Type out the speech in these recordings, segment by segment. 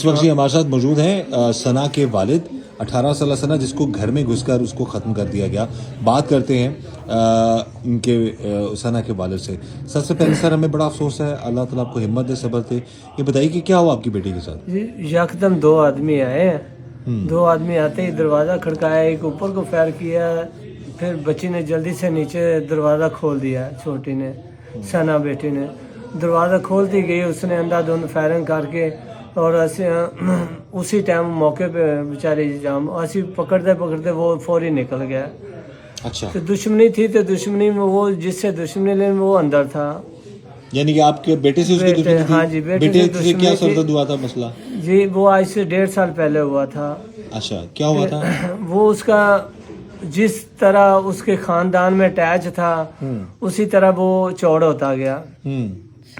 اس وقت جی ہمارے ساتھ موجود ہیں ثنا کے والد 18 سالہ ثنا، جس کو گھر میں گھس کر اس کو ختم کر دیا گیا. بات کرتے ہیں ان کے ثنا کے والد سے. سب سے پہلے سر ہمیں بڑا افسوس ہے، اللہ تعالیٰ آپ کو ہمت دے، صبر دے. یہ بتائیے کہ کیا ہوا آپ کی بیٹی کے ساتھ؟ یکدم دو آدمی آئے ہیں، دو آدمی آتے ہی دروازہ کھڑکایا، ایک اوپر کو فائر کیا، پھر بچی نے جلدی سے نیچے دروازہ کھول دیا. چھوٹی نے، ثنا بیٹی نے دروازہ کھولتی گئی، اس نے اندھا دھند فائرنگ کر کے، اور اسی ٹائم موقع پہ بیچاری جام اسی پکڑتے وہ فوری نکل گیا. اچھا، تو دشمنی تھی، تو دشمنی میں وہ جس سے دشمنی لے وہ اندر تھا. یعنی کہ آپ کے بیٹے سے اس کی دشمنی تھی؟ ہاں جی، بیٹے سے کیا سرزد ہوا تھا مسئلہ؟ جی وہ آج سے 1.5 سال پہلے ہوا تھا. اچھا، کیا ہوا تھا؟ وہ اس کا جس طرح اس کے خاندان میں اٹیچ تھا اسی طرح وہ چوڑ ہوتا گیا.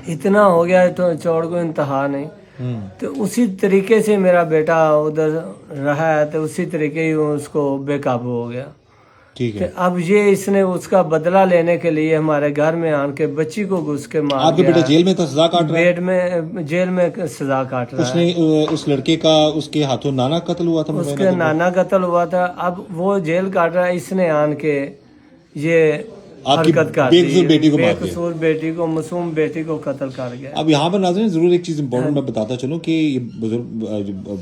اتنا ہو گیا تو چوڑ کو انتہا نہیں. تو اسی طریقے سے میرا بیٹا ادھر رہا ہے، تو اسی طریقے ہی اس کو بے قابو ہو گیا. ٹھیک ہے. اب یہ اس نے اس کا بدلہ لینے کے لیے ہمارے گھر میں آن کے بچی کو گھس کے مار آپ کے بیٹا جیل میں تھا، سزا کاٹ رہا ہے؟ بیڈ میں جیل میں سزا کاٹ رہا ہے. اس لڑکے کا اس کے ہاتھوں نانا قتل ہوا تھا؟ اس کے نانا قتل ہوا تھا. اب وہ جیل کاٹ رہا ہے، اس نے آن کے یہ حرکت کر دی، بے قصور بیٹی کو، معصوم بیٹی کو قتل کر گیا. اب یہاں پر ناظرین ضرور ایک چیز امپورٹنٹ میں بتاتا چلوں کہ یہ بزرگ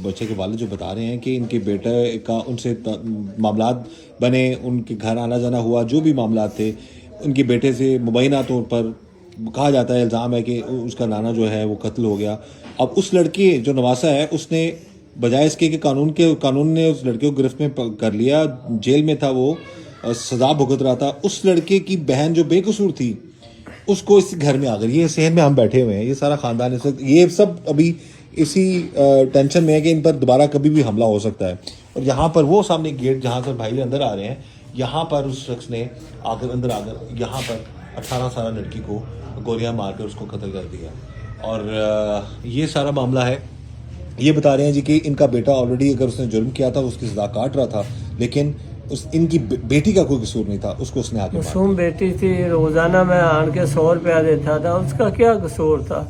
بچے کے والد جو بتا رہے ہیں کہ ان کے بیٹے کا ان سے معاملات بنے، ان کے گھر آنا جانا ہوا، جو بھی معاملات تھے ان کے بیٹے سے مبینہ طور پر کہا جاتا ہے، الزام ہے کہ اس کا نانا جو ہے وہ قتل ہو گیا. اب اس لڑکے جو نواسا ہے، اس نے بجائے اس کے کہ قانون نے اس لڑکے کو گرفت میں کر لیا، جیل میں تھا، وہ سزا بھگت رہا تھا. اس لڑکے کی بہن جو بے قصور تھی اس کو اس گھر میں آ گئی. یہ صحن میں ہم بیٹھے ہوئے ہیں، یہ سارا خاندان اس وقت یہ سب ابھی اسی ٹینشن میں ہے کہ ان پر دوبارہ کبھی بھی حملہ ہو سکتا ہے. اور یہاں پر وہ سامنے گیٹ جہاں سے بھائی اندر آ رہے ہیں، یہاں پر اس شخص نے اندر آ کر یہاں پر 18 سالہ لڑکی کو گولیاں مار کر اس کو قتل کر دیا. اور یہ سارا معاملہ ہے. یہ بتا رہے ہیں جی کہ ان کا بیٹا آلریڈی اگر اس نے جرم کیا تھا اس کی سزا کاٹ رہا تھا، لیکن ان کی بیٹی کا کوئی قصور نہیں تھا، اس کو اس نے آ کے معصوم بیٹی تھی. روزانہ میں آن کے 100 روپیہ دیتا تھا، اس کا کیا قصور تھا؟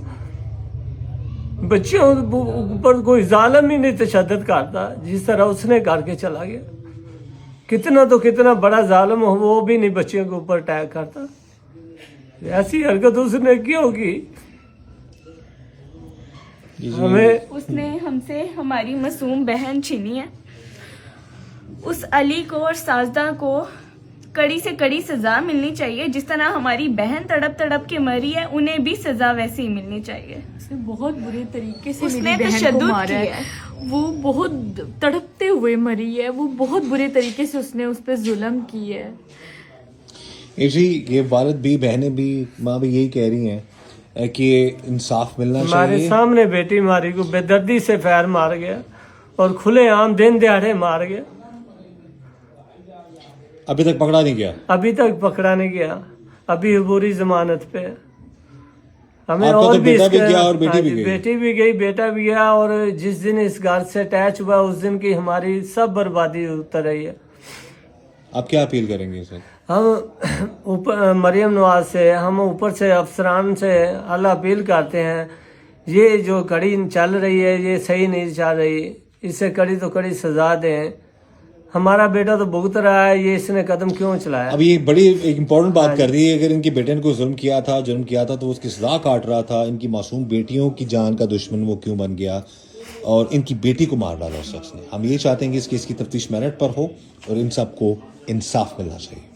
بچیوں پر کوئی ظالم ہی نہیں تشدد کرتا جس طرح اس نے کر کے چلا گیا. کتنا تو کتنا بڑا ظالم ہو وہ بھی نہیں بچیوں کے اوپر اٹیک کرتا. ایسی حرکت اس نے کیوں کی؟ اس نے ہم سے ہماری معصوم بہن چھینی ہے. اس علی کو اور ساجدہ کو کڑی سے کڑی سزا ملنی چاہیے. جس طرح ہماری بہن تڑپ تڑپ کے مری ہے، انہیں بھی سزا ویسی ہی ملنی چاہیے. اس نے بہت برے طریقے سے اس میری نے بہن کو تشدد مارا کیا ہے. وہ بہت تڑپتے ہوئے مری ہے، وہ بہت برے طریقے سے اس نے اس پہ ظلم کی ہے. جی یہ والد بھی، بہنیں بھی، ماں بھی یہی کہہ رہی ہیں کہ انصاف ملنا چاہیے. ہمارے سامنے بیٹی ماری کو بے دردی سے فائر مار گیا اور کھلے عام دن دیہڑے مار گیا. ابھی تک پکڑا نہیں گیا؟ ابھی تک پکڑا نہیں گیا، ابھی عبوری ضمانت پہ. ہمیں آپ کا اور تو بھی بیٹا بھی گیا اور بیٹی بھی گئی؟ بیٹی بھی گئی، بیٹا بھی گیا. اور جس دن اس گھر سے اٹیچ ہوا اس دن کی ہماری سب بربادی اتر رہی ہے. آپ کیا اپیل کریں گے سر؟ ہم اوپر مریم نواز سے، ہم اوپر سے افسران سے اللہ اپیل کرتے ہیں، یہ جو کڑی چل رہی ہے یہ صحیح نہیں چل رہی، اسے کڑی تو کڑی سزا دیں. ہمارا بیٹا تو بھگت رہا ہے، یہ اس نے قدم کیوں چلایا؟ اب یہ بڑی ایک امپورٹنٹ بات کر رہی ہے. اگر ان کی بیٹے نے کوئی جرم کیا تھا تو اس کی سزا کاٹ رہا تھا. ان کی معصوم بیٹیوں کی جان کا دشمن وہ کیوں بن گیا اور ان کی بیٹی کو مار ڈالا اس شخص نے؟ ہم یہ چاہتے ہیں کہ اس کیس کی تفتیش میرٹ پر ہو اور ان سب کو انصاف ملنا چاہیے.